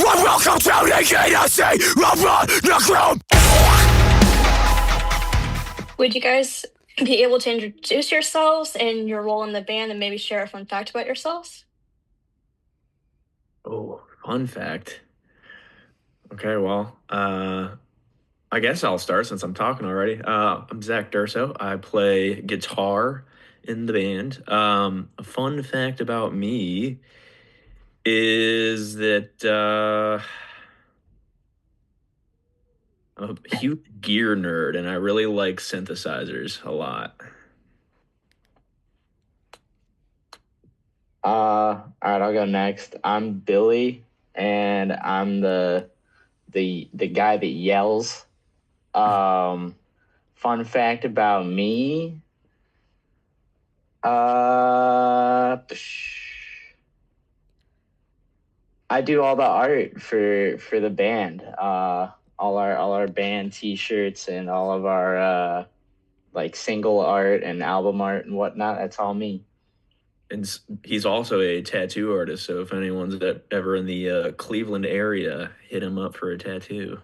Welcome to Would you guys be able to introduce yourselves and your role in the band and maybe share a fun fact about yourselves? Oh, fun fact. Okay, well, I guess I'll start since I'm talking already. I'm Zach Durso. I play guitar in the band. A fun fact about me is that I'm a huge gear nerd and I really like synthesizers a lot. All right, I'll go next. I'm Billy, and I'm the guy that yells. Um, Fun fact about me. I do all the art for the band. All our band T-shirts and all of our like single art and album art and whatnot. That's all me. And he's also a tattoo artist, so if anyone's ever in the Cleveland area, hit him up for a tattoo.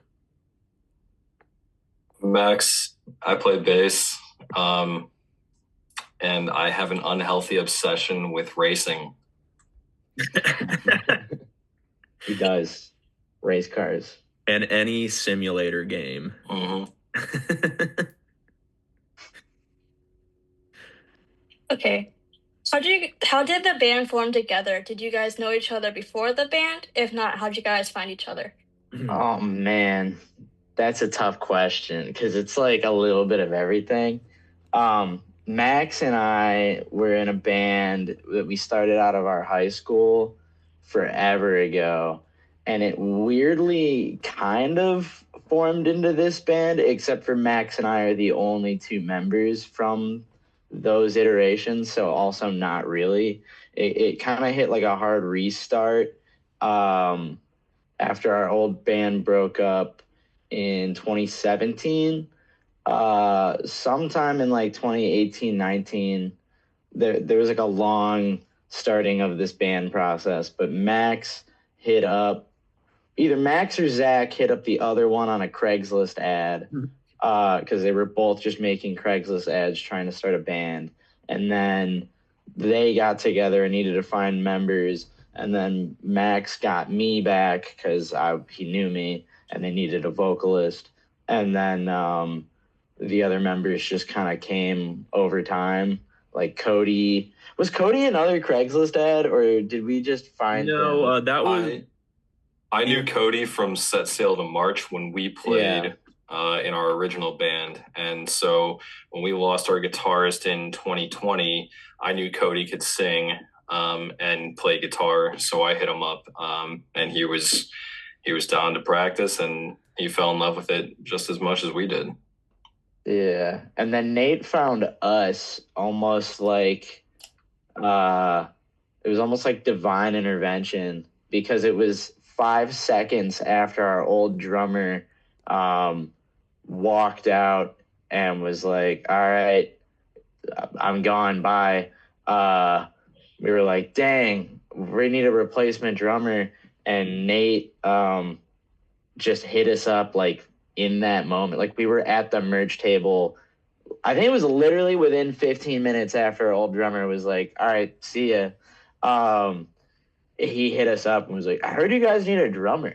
Max, I play bass, and I have an unhealthy obsession with racing. He does race cars. And any simulator game. Mm-hmm. Okay. How did the band form together? Did you guys know each other before the band? If not, how'd you guys find each other? Oh man, that's a tough question because it's like a little bit of everything. Max and I were in a band that we started out of our high school forever ago, and it weirdly kind of formed into this band, except for Max and I are the only two members from those iterations, so also not really. It kind of hit like a hard restart. After our old band broke up in 2017, sometime in like 2018, 19, there was like a long starting of this band process, but either Max or Zach hit up the other one on a Craigslist ad because they were both just making Craigslist ads trying to start a band. And then they got together and needed to find members. And then Max got me back because he knew me and they needed a vocalist. And then the other members just kind of came over time. Like Cody. Was Cody another Craigslist ad or did we just find him? No, that was. I knew Cody from Set Sail to March when we played in our original band. And so when we lost our guitarist in 2020, I knew Cody could sing and play guitar. So I hit him up and he was down to practice and he fell in love with it just as much as we did. Yeah. And then Nate found us almost like it was almost like divine intervention because it was 5 seconds after our old drummer walked out and was like, all right, I'm gone, bye. We were like, dang, we need a replacement drummer. And Nate just hit us up like in that moment. Like we were at the merch table. I think it was literally within 15 minutes after our old drummer was like, all right, see ya. He hit us up and was like, I heard you guys need a drummer.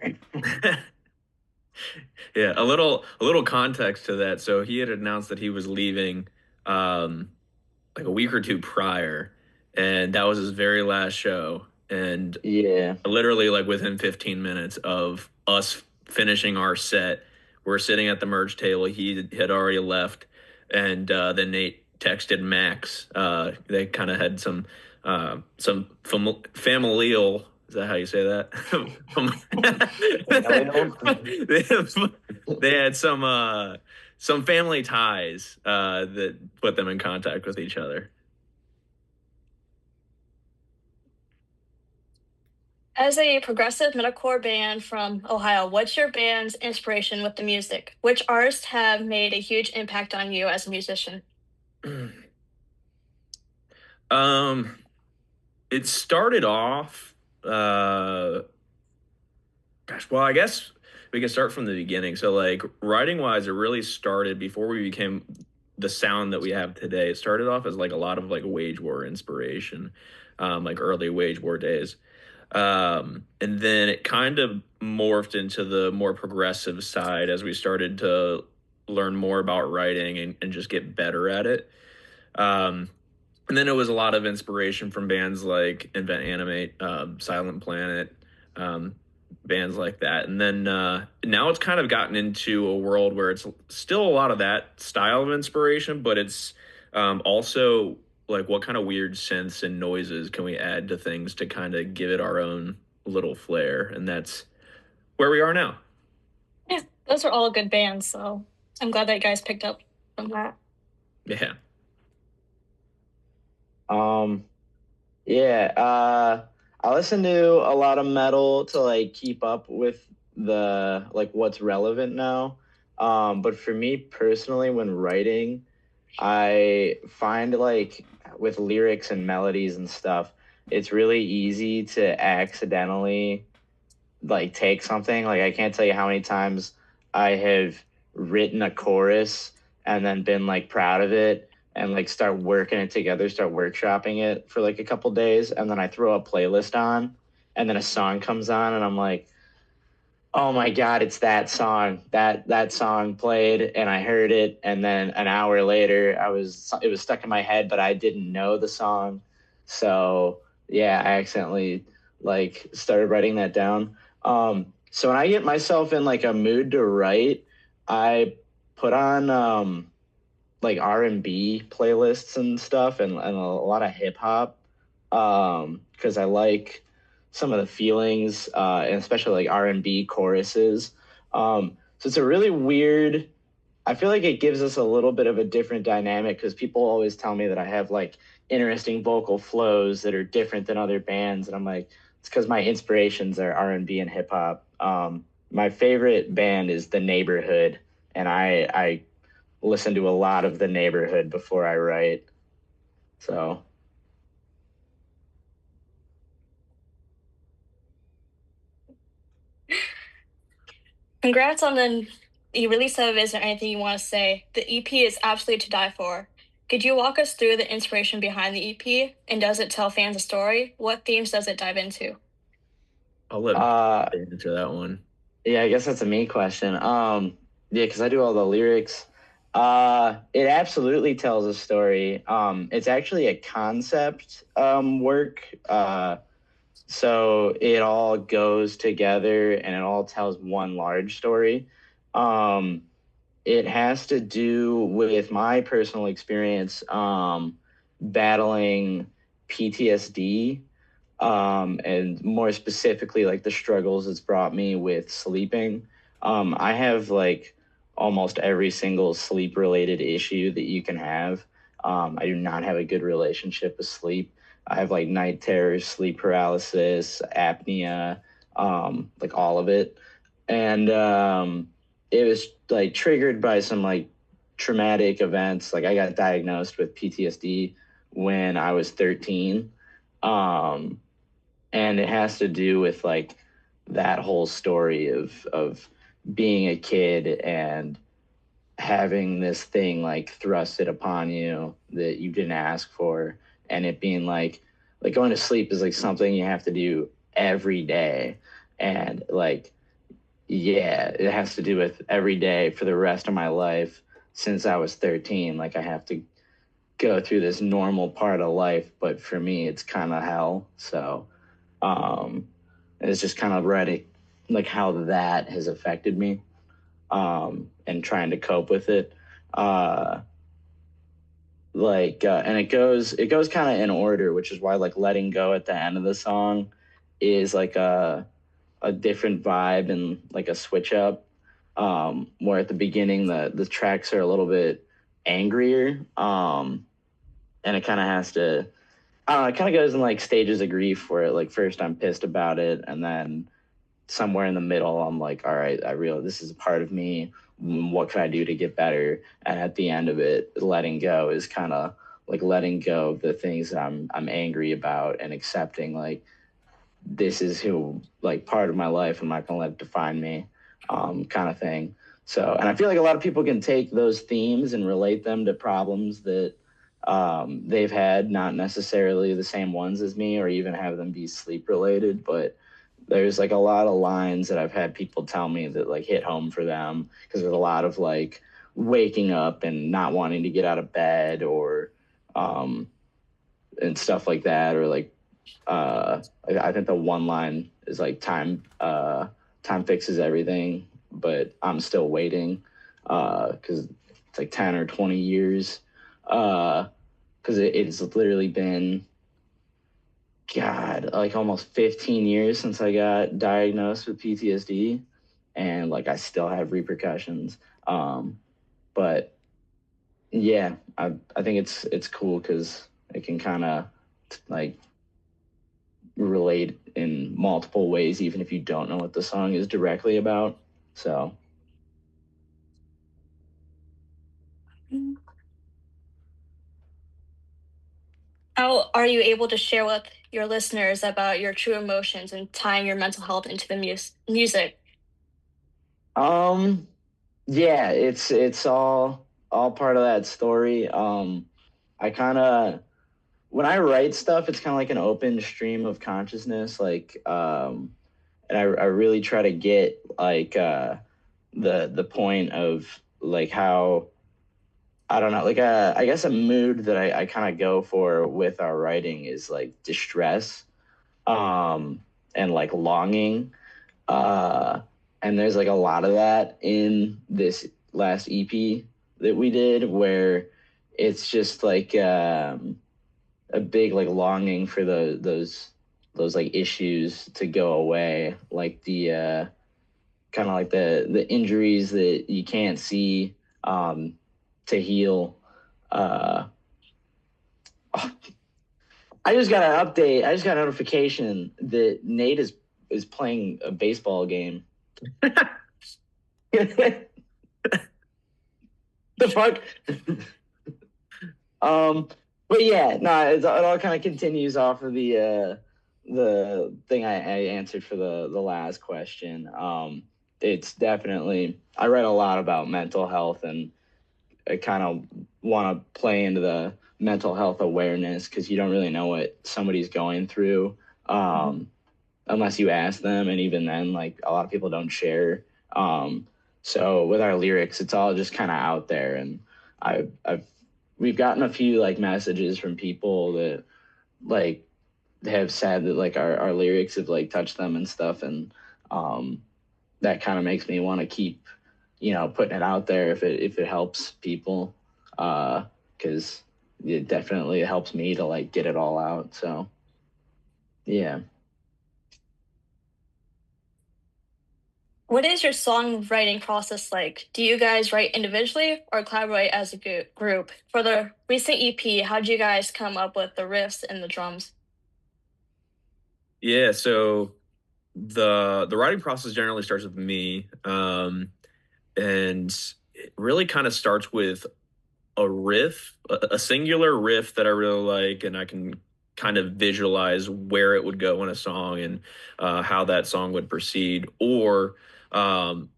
Yeah, a little context to that. So he had announced that he was leaving like a week or two prior, and that was his very last show. And Yeah. literally like within 15 minutes of us finishing our set, we're sitting at the merge table. He had already left, and then Nate texted Max. They kind of had some familial. Is that how you say that? They had some family ties that put them in contact with each other. As a progressive metalcore band from Ohio, what's your band's inspiration with the music? Which artists have made a huge impact on you as a musician? It started off Gosh, well, I guess we can start from the beginning. So, like, writing wise, it really started before we became the sound that we have today. It started off as like a lot of like wage war inspiration, like early wage war days. And then it kind of morphed into the more progressive side as we started to learn more about writing and just get better at it. Um, and then it was a lot of inspiration from bands like Invent Animate, Silent Planet, um, bands like that. And then now it's kind of gotten into a world where it's still a lot of that style of inspiration, but it's also like what kind of weird synths and noises can we add to things to kind of give it our own little flair. And that's where we are now. Yeah, those are all good bands, so I'm glad that you guys picked up from that. Yeah. Um, yeah, I listen to a lot of metal to like keep up with the like what's relevant now. But for me personally, when writing, I find like with lyrics and melodies and stuff, it's really easy to accidentally like take something. Like I can't tell you how many times I have written a chorus and then been like proud of it and like start working it together, start workshopping it for like a couple days, and then I throw a playlist on, and then a song comes on, and I'm like, oh my god, it's that song. That song played, and I heard it, and then an hour later, it was stuck in my head, but I didn't know the song, so yeah, I accidentally like started writing that down. So when I get myself in like a mood to write, I put on like R&B playlists and stuff, and a lot of hip hop, because I like some of the feelings, and especially like R&B choruses. So it's a really weird. I feel like it gives us a little bit of a different dynamic because people always tell me that I have like interesting vocal flows that are different than other bands, and I'm like, it's because my inspirations are R&B and hip hop. My favorite band is The Neighborhood, and I listen to a lot of The Neighborhood before I write. So Congrats on the release of Is There Anything You Want to Say? The EP is absolutely to die for. Could you walk us through the inspiration behind the EP? And does it tell fans a story? What themes does it dive into? I'll let uh answer that one. yeah, I guess that's a me question. Yeah, because I do all the lyrics. It absolutely tells a story. It's actually a concept work. So it all goes together and it all tells one large story. Um, it has to do with my personal experience battling PTSD, and more specifically, like the struggles it's brought me with sleeping. I have like almost every single sleep related issue that you can have. I do not have a good relationship with sleep. I have like night terrors, sleep paralysis, apnea, like all of it. And it was like triggered by some like traumatic events. Like I got diagnosed with PTSD when I was 13. Um, and it has to do with like that whole story of being a kid and having this thing like thrusted upon you that you didn't ask for, and it being like going to sleep is like something you have to do every day, and like yeah, it has to do with every day for the rest of my life since I was 13. Like I have to go through this normal part of life, but for me it's kind of hell. So um, it's just kind of ready, like how that has affected me, and trying to cope with it. Uh, and it goes kind of in order, which is why like letting go at the end of the song is like a different vibe and like a switch up. Where at the beginning the tracks are a little bit angrier, and it kind of has to I don't know, it kind of goes in like stages of grief where like first I'm pissed about it, and then somewhere in the middle I'm like, all right, I realize this is a part of me. What can I do to get better? And at the end of it, letting go is kind of like letting go of the things that I'm angry about and accepting like this is who, like, part of my life. I'm not gonna let it define me, kind of thing. So, and I feel like a lot of people can take those themes and relate them to problems that they've had, not necessarily the same ones as me, or even have them be sleep related. But there's like a lot of lines that I've had people tell me that like hit home for them, because there's a lot of like waking up and not wanting to get out of bed, or um, and stuff like that, or like I think the one line is like time fixes everything, but I'm still waiting, because it's like 10 or 20 years, because it's literally been, God, like almost 15 years since I got diagnosed with PTSD, and like I still have repercussions. But yeah, I think it's cool because it can kind of like relate in multiple ways, even if you don't know what the song is directly about. So, How are you able to share with your listeners about your true emotions and tying your mental health into the music? um, yeah, it's all part of that story. I kind of, when I write stuff, it's kind of like an open stream of consciousness, like and I really try to get like the point of like how, I don't know, like I guess a mood that I kind of go for with our writing is like distress, um, and like longing. Uh, and there's like a lot of that in this last EP that we did, where it's just like a big like longing for those like issues to go away, like the kind of like the injuries that you can't see, to heal. Uh, I just got an update. I just got a notification that Nate is playing a baseball game. The fuck? But yeah, no, it all kind of continues off of the thing I answered for the last question. It's definitely, I read a lot about mental health, and I kind of want to play into the mental health awareness, because you don't really know what somebody's going through, unless you ask them, and even then, like a lot of people don't share. So with our lyrics, it's all just kind of out there, and I've we've gotten a few like messages from people that like have said that like our lyrics have like touched them and stuff, and that kind of makes me want to keep, putting it out there if it helps people, because it definitely helps me to like get it all out. So yeah. What is your songwriting process like? Do you guys write individually or collaborate as a group? For the recent EP, how did you guys come up with the riffs and the drums? Yeah, so the writing process generally starts with me, and it really kind of starts with a riff, a singular riff that I really like, and I can kind of visualize where it would go in a song, and how that song would proceed. Or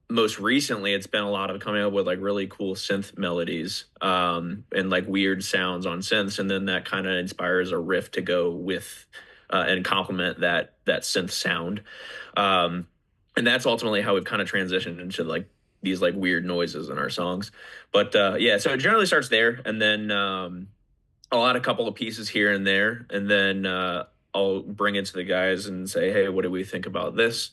most recently, it's been a lot of coming up with like really cool synth melodies, and like weird sounds on synths, and then that kind of inspires a riff to go with, and complement that synth sound. Um, and that's ultimately how we've kind of transitioned into like these like weird noises in our songs. But yeah, so it generally starts there, and then I'll add a couple of pieces here and there, and then I'll bring it to the guys and say, "Hey, what do we think about this?"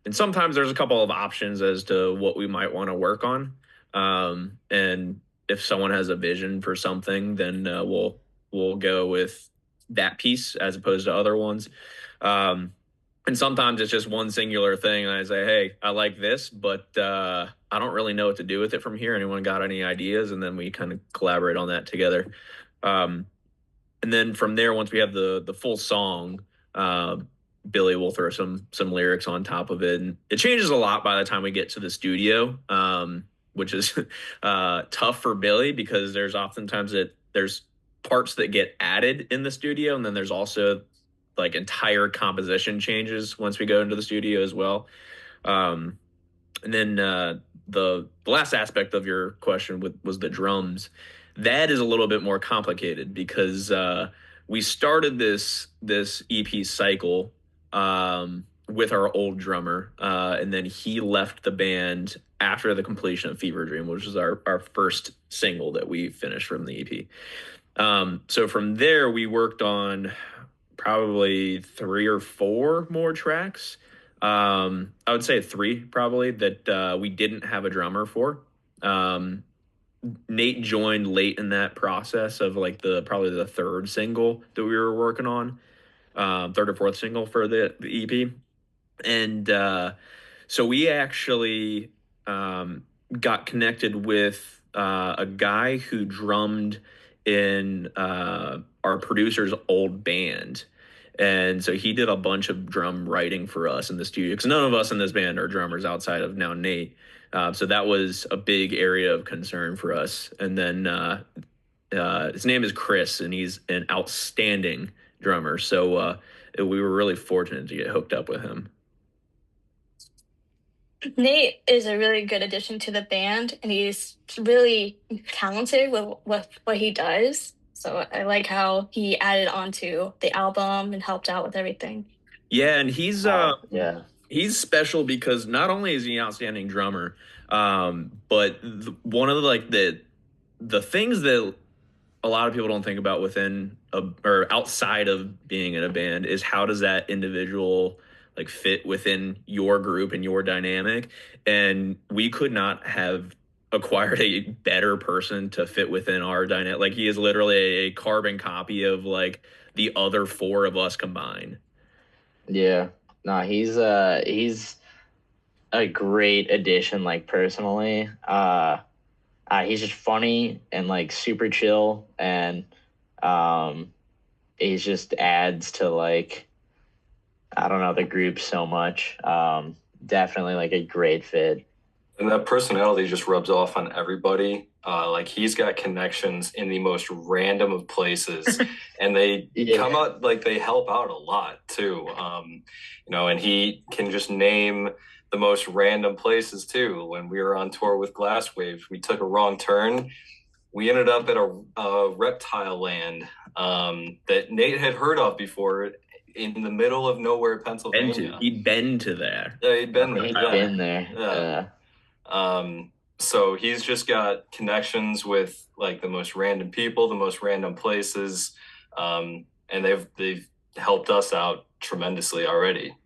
And sometimes there's a couple of options as to what we might want to work on. And if someone has a vision for something, then we'll go with that piece as opposed to other ones. Um, and sometimes it's just one singular thing, and I say, "Hey, I like this, but I don't really know what to do with it from here. Anyone got any ideas?" And then we kind of collaborate on that together. Um, and then from there, once we have the full song, uh, Billy will throw some lyrics on top of it, and it changes a lot by the time we get to the studio, which is tough for Billy, because there's oftentimes there's parts that get added in the studio, and then there's also like entire composition changes once we go into the studio as well. Um, and then the last aspect of your question was the drums. That is a little bit more complicated because we started this EP cycle with our old drummer, and then he left the band after the completion of Fever Dream, which was our first single that we finished from the EP. So from there, we worked on probably 3 or 4 more tracks. I would say 3 probably that we didn't have a drummer for. Um, Nate joined late in that process of like probably the third single that we were working on, third or fourth single for the EP, and so we actually got connected with a guy who drummed in our producer's old band. And so he did a bunch of drum writing for us in the studio because none of us in this band are drummers outside of now Nate. So that was a big area of concern for us. And then his name is Chris, and he's an outstanding drummer. So we were really fortunate to get hooked up with him. Nate is a really good addition to the band, and he's really talented with what he does. So I like how he added on to the album and helped out with everything. Yeah, and he's yeah. He's special because not only is he an outstanding drummer, but one of the things that a lot of people don't think about within or outside of being in a band is how does that individual like fit within your group and your dynamic. And we could not have acquired a better person to fit within our dynamic. Like he is literally a carbon copy of like the other 4 of us combined. Yeah. No, he's a great addition, like personally. He's just funny and like super chill, and he just adds to like, I don't know, the group so much. Definitely like a great fit. And that personality just rubs off on everybody. Like he's got connections in the most random of places, and they come out like they help out a lot too. And he can just name the most random places too. When we were on tour with Glass Waves, we took a wrong turn. We ended up at a reptile land that Nate had heard of before in the middle of nowhere, Pennsylvania. He'd been to there. Yeah, he'd been there. He'd been there. Yeah. So he's just got connections with like the most random people, the most random places, and they've helped us out tremendously already.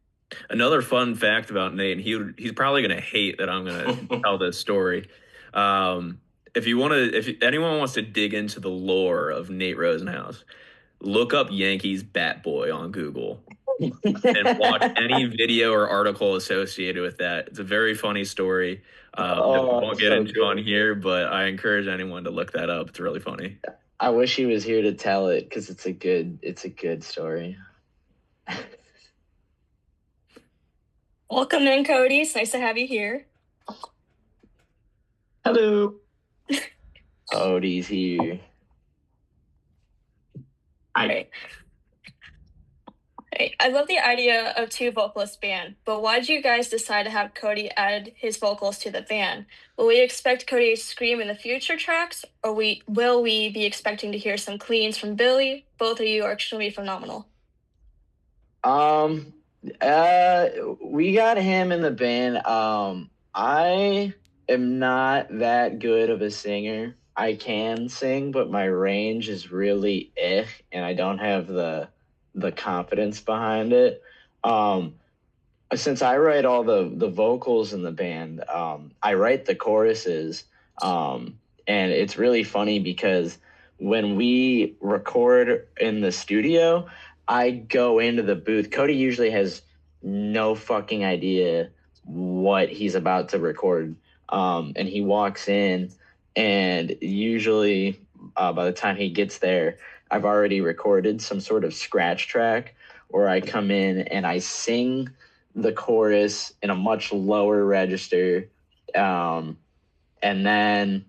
Another fun fact about Nate, and he's probably going to hate that I'm going to tell this story. If anyone wants to dig into the lore of Nate Rosenhaus, look up Yankees Bat Boy on Google and watch any video or article associated with that. It's a very funny story. That we won't get into on here, but I encourage anyone to look that up. It's really funny. I wish he was here to tell it because it's a good story. Welcome in, Cody. It's nice to have you here. Hello. Cody's here. Hi. I love the idea of 2 vocalist band, but why did you guys decide to have Cody add his vocals to the band? Will we expect Cody to scream in the future tracks, or will we be expecting to hear some cleans from Billy? Both of you are extremely phenomenal. We got him in the band. I am not that good of a singer. I can sing, but my range is really and I don't have the confidence behind it. Since I write all the vocals in the band, I write the choruses, and it's really funny because when we record in the studio, I go into the booth. Cody usually has no fucking idea what he's about to record, and he walks in, and usually by the time he gets there, I've already recorded some sort of scratch track where I come in and I sing the chorus in a much lower register. And then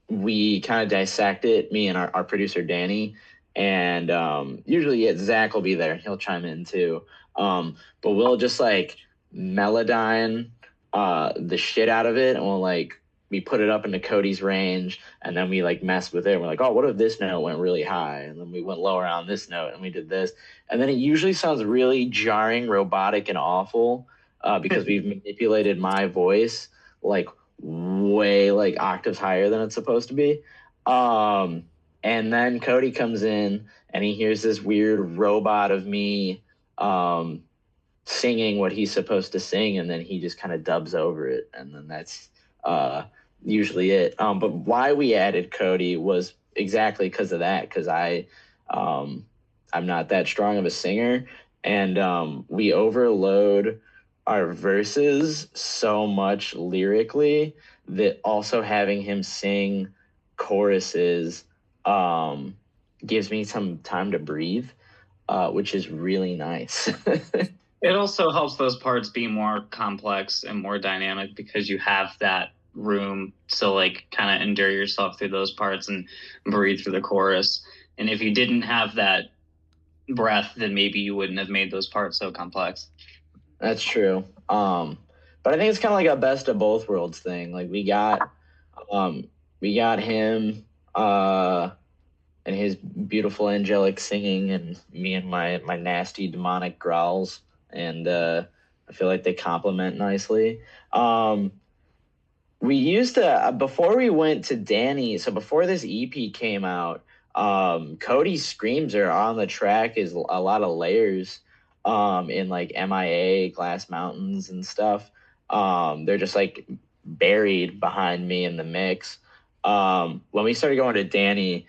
we kind of dissect it, me and our producer, Danny, And usually Zach will be there. He'll chime in too. But we'll just like melodyne the shit out of it, and we'll like we put it up into Cody's range, and then we like mess with it. We're like, oh, what if this note went really high, and then we went lower on this note, and we did this, and then it usually sounds really jarring, robotic, and awful because we've manipulated my voice like way like octaves higher than it's supposed to be. And then Cody comes in and he hears this weird robot of me singing what he's supposed to sing, and then he just kind of dubs over it, and then that's usually it. But why we added Cody was exactly because of that, because I'm not that strong of a singer, and we overload our verses so much lyrically that also having him sing choruses gives me some time to breathe, which is really nice. It also helps those parts be more complex and more dynamic because you have that room to like kind of endure yourself through those parts and breathe through the chorus. And if you didn't have that breath, then maybe you wouldn't have made those parts so complex. That's true. But I think it's kind of like a best of both worlds thing. Like we got him and his beautiful angelic singing, and me and my nasty demonic growls, and I feel like they complement nicely. We used to before we went to Danny. So before this EP came out, Cody's screams are on the track is a lot of layers in like MIA, Glass Mountains and stuff. They're just like buried behind me in the mix. When we started going to Danny,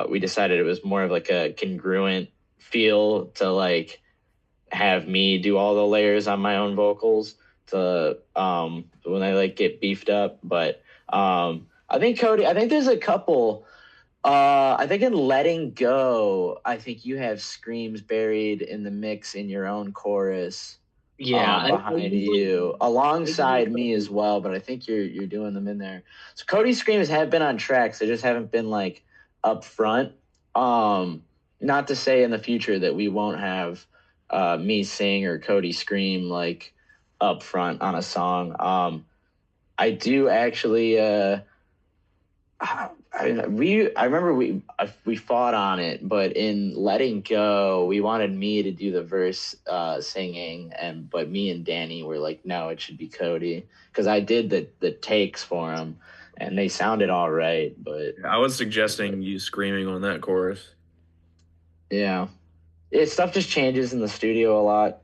we decided it was more of like a congruent feel to like have me do all the layers on my own vocals to when I like get beefed up. But I think Cody, I think there's a couple. I think in Letting Go, I think you have screams buried in the mix in your own chorus. Yeah, behind you, alongside me as well. But I think you're doing them in there. So Cody's screams have been on tracks; they just haven't been like up front. Not to say in the future that we won't have me sing or Cody scream like up front on a song. I do actually. I remember we fought on it, but in Letting Go, we wanted me to do the verse singing, but me and Danny were like, no, it should be Cody, because I did the takes for him, and they sounded all right. But I was suggesting you screaming on that chorus. yeah, stuff just changes in the studio a lot.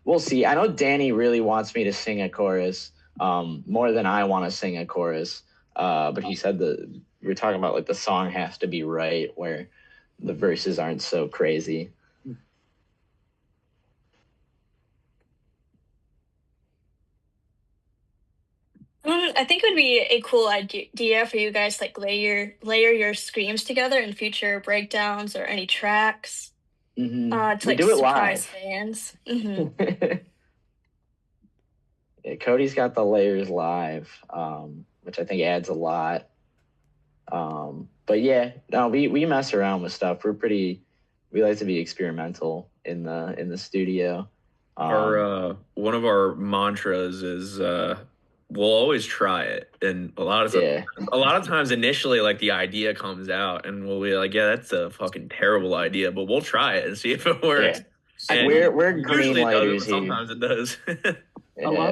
We'll see. I know Danny really wants me to sing a chorus more than I want to sing a chorus. But he said that we were talking about like the song has to be right, where the verses aren't so crazy. I think it would be a cool idea for you guys to like layer your screams together in future breakdowns or any tracks Mm-hmm. to We like do it surprise live. fans. Mm-hmm. Yeah, Cody's got the layers live, which I think adds a lot. But yeah, no, we mess around with stuff. We like to be experimental in the studio. Our one of our mantras is we'll always try it, and a lot of times initially like the idea comes out and we'll be like, yeah, that's a fucking terrible idea, but we'll try it and see if it works. Yeah. And we're green usually it lighters doesn't, here. sometimes it does.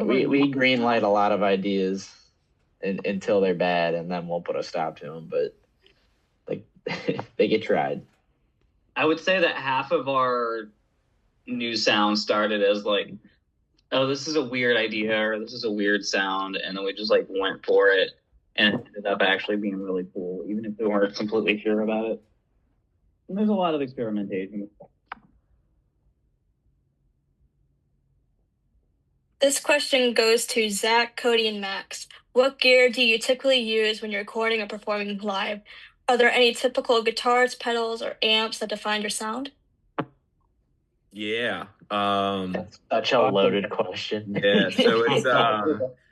We green light a lot of ideas until they're bad, and then we'll put a stop to them. But like they get tried. I would say that half of our new sound started as like, oh, this is a weird idea or this is a weird sound, and then we just like went for it, and it ended up actually being really cool, even if we weren't completely sure about it. And there's a lot of experimentation. This question goes to Zach, Cody, and Max. What gear do you typically use when you're recording or performing live? Are there any typical guitars, pedals, or amps that define your sound? Yeah. That's such a loaded question. Yeah, so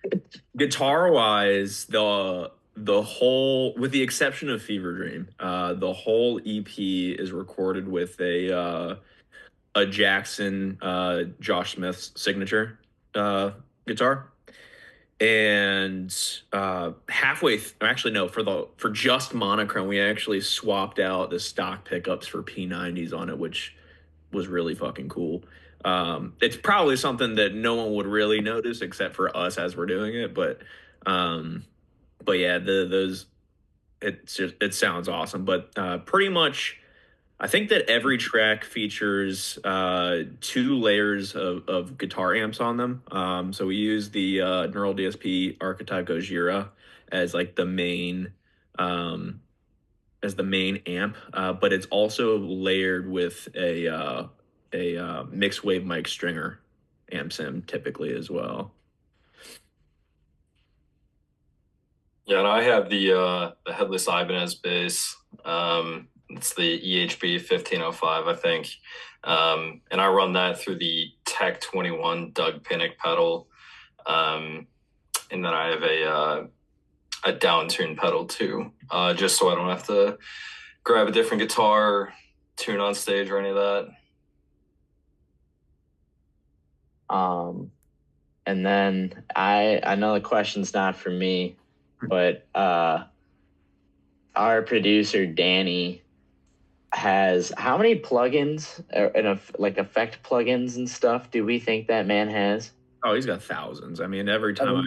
it's guitar wise, the whole, with the exception of Fever Dream, the whole EP is recorded with a Jackson Josh Smith's signature guitar. And halfway actually no, for just monochrome we actually swapped out the stock pickups for P90s on it, which was really fucking cool. It's probably something that no one would really notice except for us as we're doing it, um but yeah, those, it sounds awesome. But pretty much I think that every track features two layers of guitar amps on them. So we use the Neural DSP Archetype Gojira as like the main um, as the main amp, but it's also layered with a mixed wave mic stringer amp sim typically as well. Yeah, and I have the headless Ibanez bass. It's the EHB 1505, I think. And I run that through the Tech 21 Doug Pinnick pedal. And then I have a down tune pedal too, just so I don't have to grab a different guitar, tune on stage or any of that. And then I know the question's not for me, but our producer Danny has how many plugins and like effect plugins and stuff do we think that man has? Oh, he's got thousands. I mean, every time I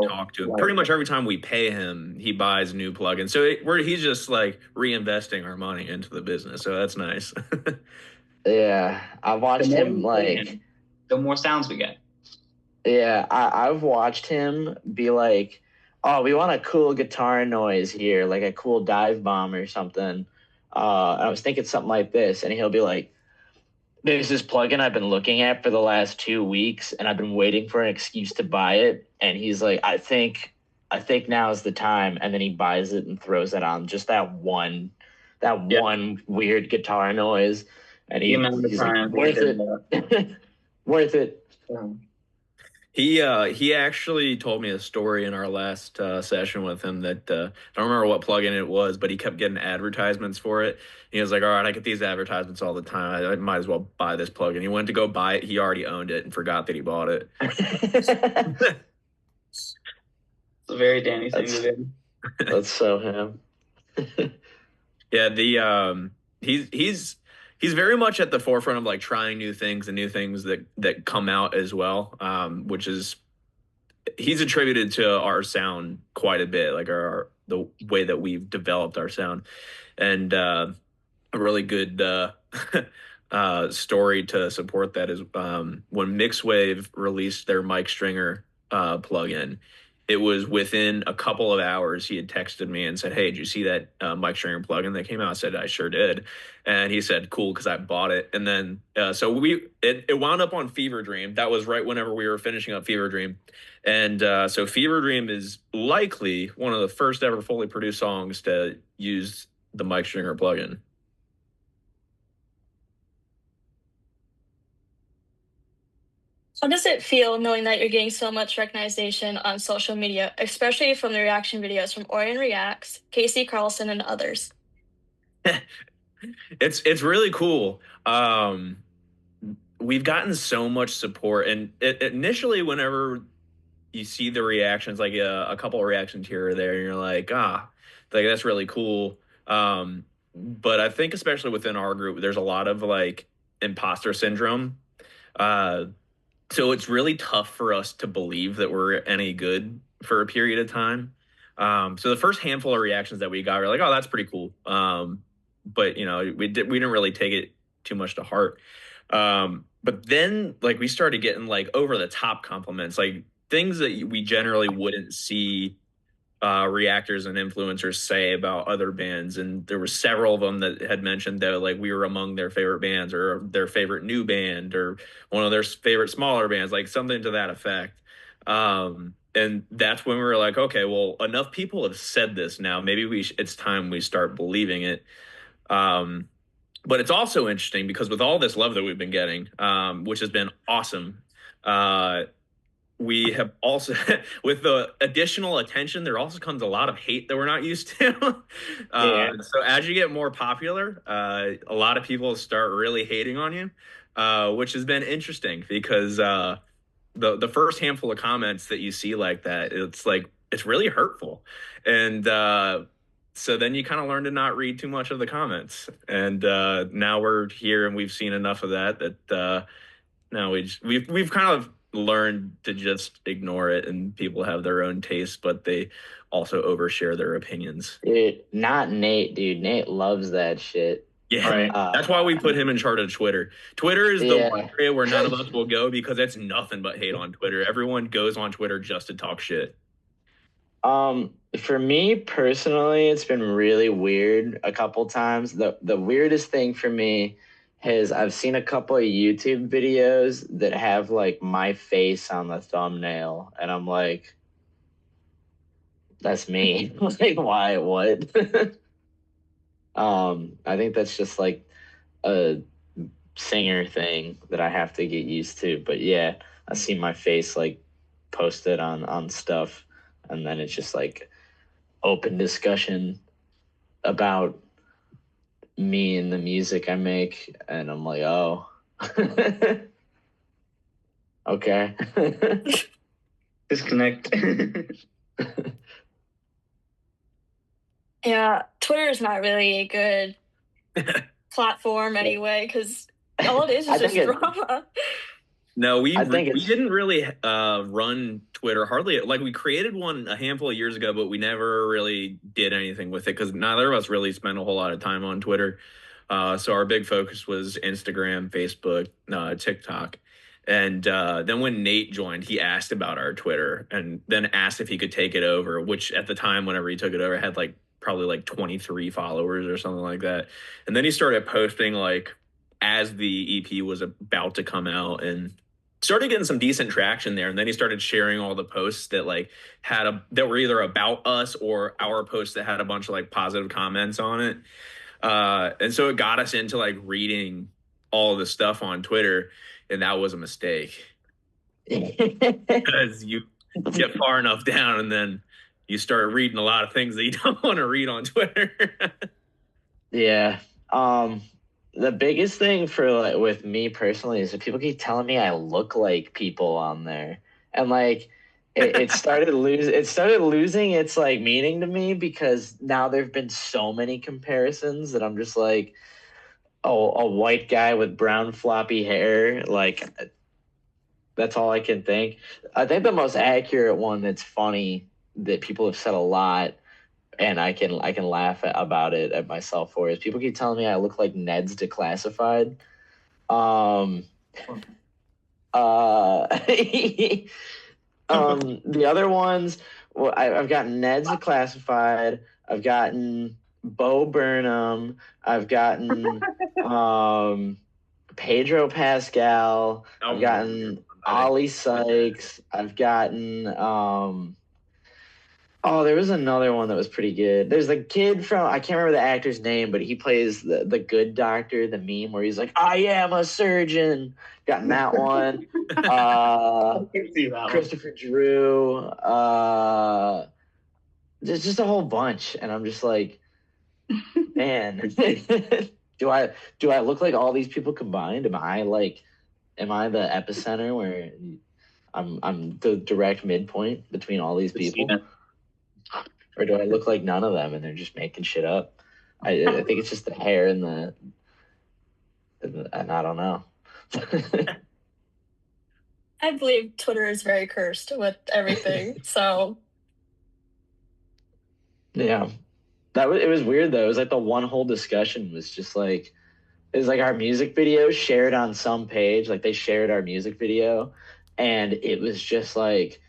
talk to him, pretty much every time we pay him, he buys new plugins. So he's just like reinvesting our money into the business. So that's nice. Yeah, I watched him like the more sounds we get. Yeah, I've watched him be like, "Oh, we want a cool guitar noise here, like a cool dive bomb or something." I was thinking something like this, and he'll be like, "There's this plugin I've been looking at for the last 2 weeks, and I've been waiting for an excuse to buy it." And he's like, I think now is the time." And then he buys it and throws it on just one weird guitar noise, and he's like, "Worth it, worth it." He actually told me a story in our last session with him that I don't remember what plugin it was, but he kept getting advertisements for it. He was like, "All right, I get these advertisements all the time. I might as well buy this plugin." He went to go buy it. He already owned it and forgot that he bought it. It's a very Danny thing to do. That's so him. Yeah, he's very much at the forefront of like trying new things and new things that come out as well, which is he's attributed to our sound quite a bit, like the way that we've developed our sound. And a really good story to support that is when Mixwave released their Mike Stringer plugin. It was within a couple of hours he had texted me and said, "Hey, did you see that Mike Stringer plugin that came out?" I said, "I sure did." And he said, "Cool, because I bought it." And then so it wound up on Fever Dream. That was right whenever we were finishing up Fever Dream. And so Fever Dream is likely one of the first ever fully produced songs to use the Mike Stringer plugin. How does it feel knowing that you're getting so much recognition on social media, especially from the reaction videos from Orion Reacts, Casey Carlson, and others? It's really cool. We've gotten so much support, and initially, whenever you see the reactions, like a couple of reactions here or there, and you're like, like that's really cool. But I think especially within our group, there's a lot of like imposter syndrome. So it's really tough for us to believe that we're any good for a period of time. So the first handful of reactions that we got, we are like, "Oh, that's pretty cool." But we didn't really take it too much to heart. But then like we started getting like over the top compliments, like things that we generally wouldn't see reactors and influencers say about other bands. And there were several of them that had mentioned that like we were among their favorite bands or their favorite new band or one of their favorite smaller bands, like something to that effect. And that's when we were like, okay, well, enough people have said this now. Maybe it's time we start believing it. But it's also interesting because with all this love that we've been getting, which has been awesome, we have also, with the additional attention, there also comes a lot of hate that we're not used to. So as you get more popular, a lot of people start really hating on you, which has been interesting because the first handful of comments that you see like that, it's like it's really hurtful, and so then you kind of learn to not read too much of the comments, and now we're here and we've seen enough of that now we've kind of learned to just ignore it, and people have their own tastes, but they also overshare their opinions. Dude, not Nate, dude. Nate loves that shit. Yeah, Right. that's why we put him in charge of Twitter. Twitter is the Yeah. one area where none of us will go because it's nothing but hate on Twitter. Everyone goes on Twitter just to talk shit. For me personally, it's been really weird a couple times. The weirdest thing for me is I've seen a couple of YouTube videos that have like my face on the thumbnail, and I'm like, that's me. Like, why? What? I think that's just like a singer thing that I have to get used to. But yeah, I see my face like posted on stuff, and then it's just like open discussion about me and the music I make, and I'm like, oh, okay. Disconnect. Yeah, Twitter is not really a good platform anyway, because all it is I just think drama. No, we I think we didn't really run Twitter hardly. Like we created one a handful of years ago, but we never really did anything with it because neither of us really spent a whole lot of time on Twitter. So our big focus was Instagram, Facebook, TikTok. And then when Nate joined, he asked about our Twitter and then asked if he could take it over, which at the time, whenever he took it over, had like probably like 23 followers or something like that. And then he started posting like as the EP was about to come out and started getting some decent traction there. And then he started sharing all the posts that like that were either about us or our posts that had a bunch of like positive comments on it. And so it got us into like reading all the stuff on Twitter, and that was a mistake because you get far enough down and then you start reading a lot of things that you don't want to read on Twitter. Yeah. The biggest thing for like with me personally is that people keep telling me I look like people on there, and like it started losing its like meaning to me because now there've been so many comparisons that I'm just like, oh, a white guy with brown floppy hair, like that's all I can think. I think the most accurate one that's funny that people have said a lot, and I can laugh about it at myself for is people keep telling me I look like Ned's Declassified. The other ones, well, I've gotten Ned's Declassified. I've gotten Bo Burnham. I've gotten Pedro Pascal. I've gotten Ollie Sykes. I've gotten oh, there was another one that was pretty good. There's a kid from I can't remember the actor's name, but he plays the good doctor, the meme where he's like, I am a surgeon. Gotten that one. I can see that Christopher Drew. There's just a whole bunch, and I'm just like, man, do I look like all these people combined? Am I the epicenter where I'm the direct midpoint between all these people? Or do I look like none of them and they're just making shit up? I think it's just the hair and I don't know. I believe Twitter is very cursed with everything. So Yeah, it was weird though. It was like the one whole discussion was just like it was like our music video shared on some page. Like they shared our music video, and it was just like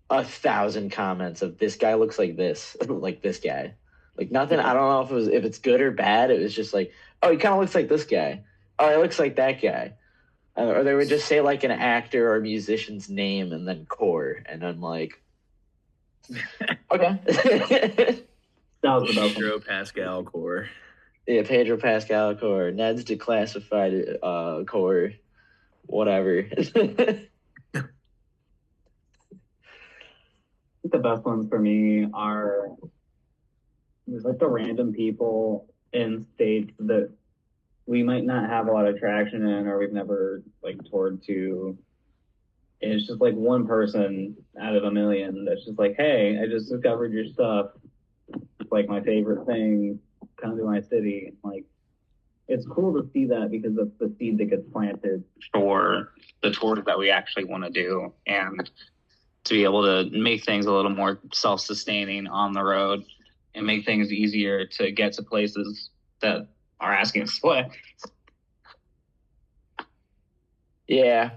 1,000 comments of this guy looks like this, like this guy, like nothing. I don't know if it's good or bad. It was just like, oh, he kind of looks like this guy. Oh, he looks like that guy. Or they would just say like an actor or musician's name and then core, and I'm like, okay. That was the best one. Pedro Pascal core. Yeah, Pedro Pascal core, Ned's Declassified core, whatever. The best ones for me are just like the random people in states that we might not have a lot of traction in or we've never like toured to. And it's just like one person out of a million that's just like, hey, I just discovered your stuff. It's like my favorite thing. Come to my city. Like, it's cool to see that because that's the seed that gets planted for the tours that we actually want to do, and to be able to make things a little more self-sustaining on the road and make things easier to get to places that are asking us to play. Yeah.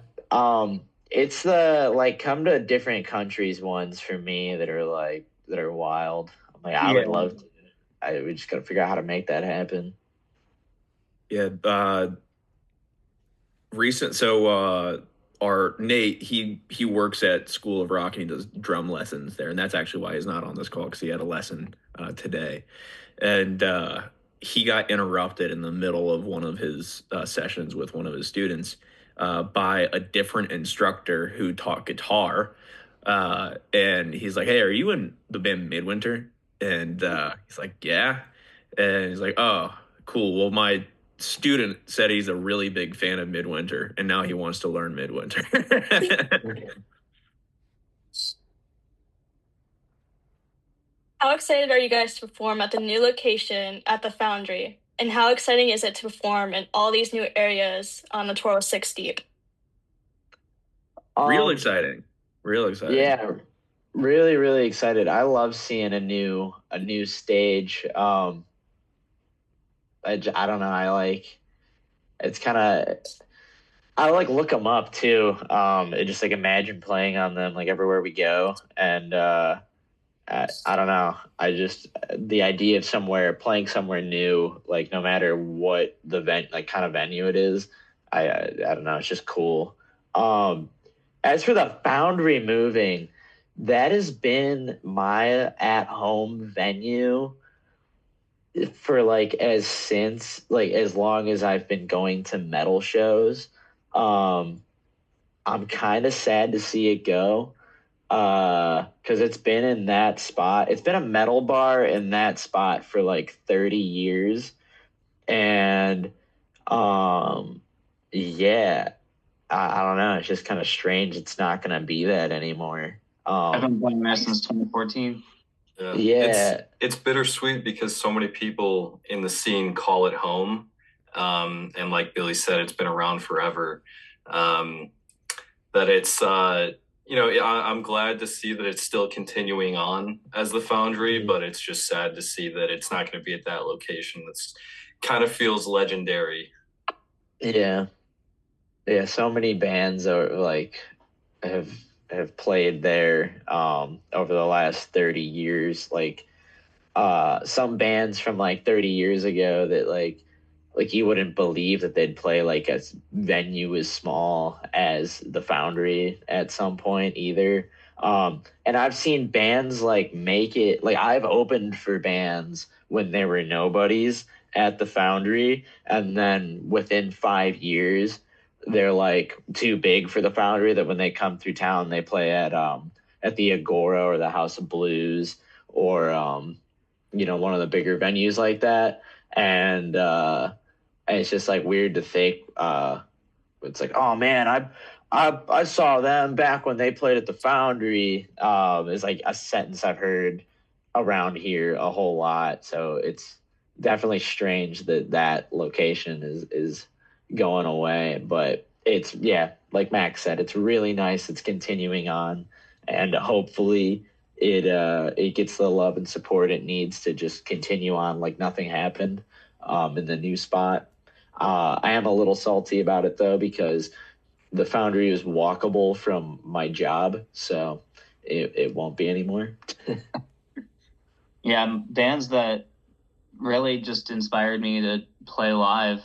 It's the like come to different countries ones for me that are wild. I'm like, I would love to. We just gotta figure out how to make that happen. Yeah. Our Nate, he works at School of Rock and he does drum lessons there, and that's actually why he's not on this call, because he had a lesson today, and he got interrupted in the middle of one of his sessions with one of his students by a different instructor who taught guitar, and he's like, "Hey, are you in the band Midwinter?" And he's like, "Yeah," and he's like, "Oh, cool. Well, my student said he's a really big fan of Midwinter, and now he wants to learn Midwinter." How excited are you guys to perform at the new location at the Foundry? And how exciting is it to perform in all these new areas on the tour with Six Deep? Real exciting. Yeah, really, really excited. I love seeing a new stage. I don't know. It's kind of, I like look them up too. And just like imagine playing on them like everywhere we go. And I don't know. The idea of playing somewhere new, like no matter what the like kind of venue it is, I don't know. It's just cool. As for the Foundry moving, that has been my at home venue for like as long as I've been going to metal shows. I'm kind of sad to see it go because it's been in that spot. It's been a metal bar in that spot for like 30 years. And yeah, I don't know. It's just kind of strange. It's not going to be that anymore. I've been playing that since 2014. Yeah. It's bittersweet because so many people in the scene call it home. And like Billy said, it's been around forever. That it's, I'm glad to see that it's still continuing on as the Foundry, but it's just sad to see that it's not going to be at that location. That's kind of feels legendary. Yeah. Yeah, so many bands are like have played there over the last 30 years. Like some bands from like 30 years ago that like you wouldn't believe that they'd play like a venue as small as the Foundry at some point either. And I've seen bands like make it, like I've opened for bands when they were nobodies at the Foundry, and then within 5 years they're like too big for the Foundry, that when they come through town they play at the Agora or the House of Blues or one of the bigger venues like that. And it's just like weird to think it's like, oh man, I saw them back when they played at the Foundry. Is like a sentence I've heard around here a whole lot. So it's definitely strange that location is going away. But it's, yeah, like Max said, it's really nice. It's continuing on, and hopefully it gets the love and support it needs to just continue on like nothing happened in the new spot. I am a little salty about it though, because the Foundry is walkable from my job, so it won't be anymore. Yeah, bands that really just inspired me to play live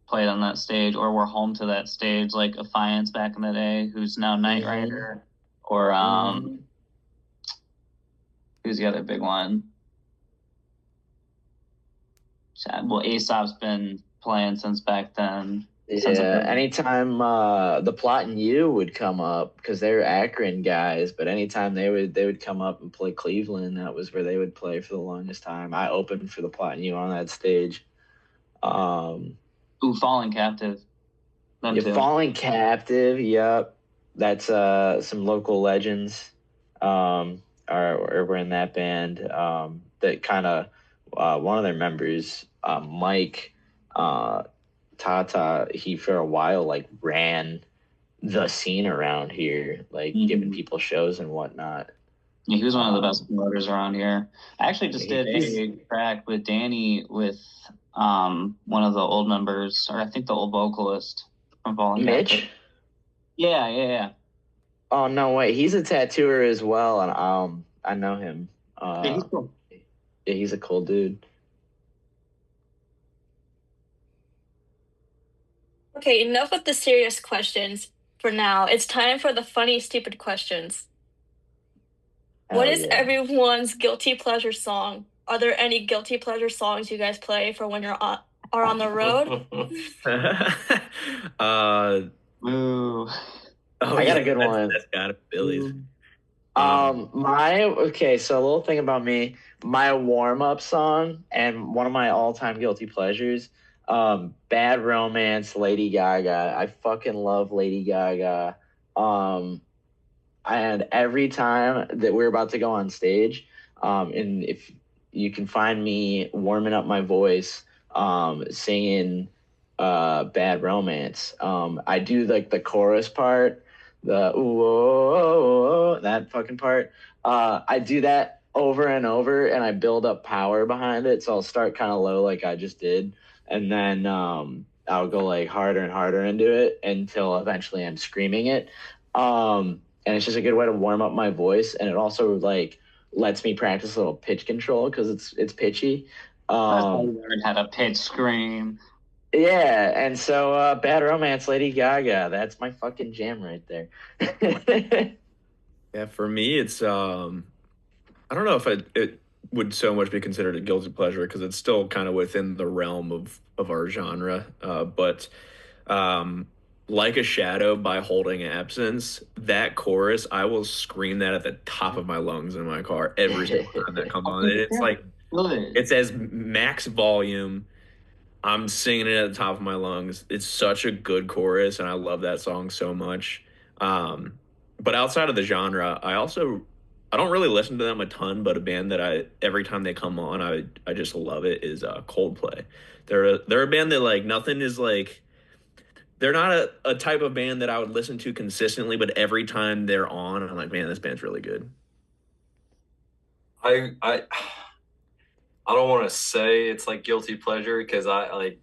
played on that stage or were home to that stage, like Affiance back in the day, who's now Knight Rider, or who's the other big one? Well, Aesop's been playing since back then. Yeah, anytime the Plot and You would come up because they're Akron guys, but anytime they would come up and play Cleveland, that was where they would play for the longest time. I opened for the Plot and You on that stage. Ooh, Fallen Captive. Falling Captive, yep. That's some local legends were in that band. That kind of one of their members, Mike Tata, he for a while like ran the scene around here, like giving people shows and whatnot. Yeah, he was one of the best promoters around here. I actually just did a track with Danny with one of the old members, or I think the old vocalist from Fallen Mitch? Captive. Yeah. Oh no way, he's a tattooer as well, and I know him. Yeah, he's cool. Yeah, he's a cool dude. Okay, enough with the serious questions for now. It's time for the funny, stupid questions. What is everyone's guilty pleasure song? Are there any guilty pleasure songs you guys play for when you're on the road? Ooh. I got a good one. That's got it, Billy's. So a little thing about me, my warm-up song and one of my all-time guilty pleasures, Bad Romance, Lady Gaga. I fucking love Lady Gaga. And every time that we're about to go on stage, and if you can find me warming up my voice, singing Bad Romance, I do like the chorus part, the ooh, oh, oh, oh, that fucking part. I do that over and over, and I build up power behind it. So I'll start kind of low, like I just did, and then I'll go like harder and harder into it until eventually I'm screaming it. And it's just a good way to warm up my voice, and it also like lets me practice a little pitch control because it's pitchy. I learned how to pitch scream. Yeah, and so Bad Romance, Lady Gaga, that's my fucking jam right there. Yeah, for me, it's I don't know if it would so much be considered a guilty pleasure because it's still kind of within the realm of our genre. But Like a Shadow by Holding Absence, that chorus, I will scream that at the top of my lungs in my car every single time that comes on. And it's like, it's as max volume. I'm singing it at the top of my lungs. It's such a good chorus, and I love that song so much. But outside of the genre, I don't really listen to them a ton, but a band that every time they come on, I just love it is Coldplay. They're a band that like nothing is like. They're not a type of band that I would listen to consistently, but every time they're on, I'm like, man, this band's really good. I don't want to say it's like guilty pleasure because I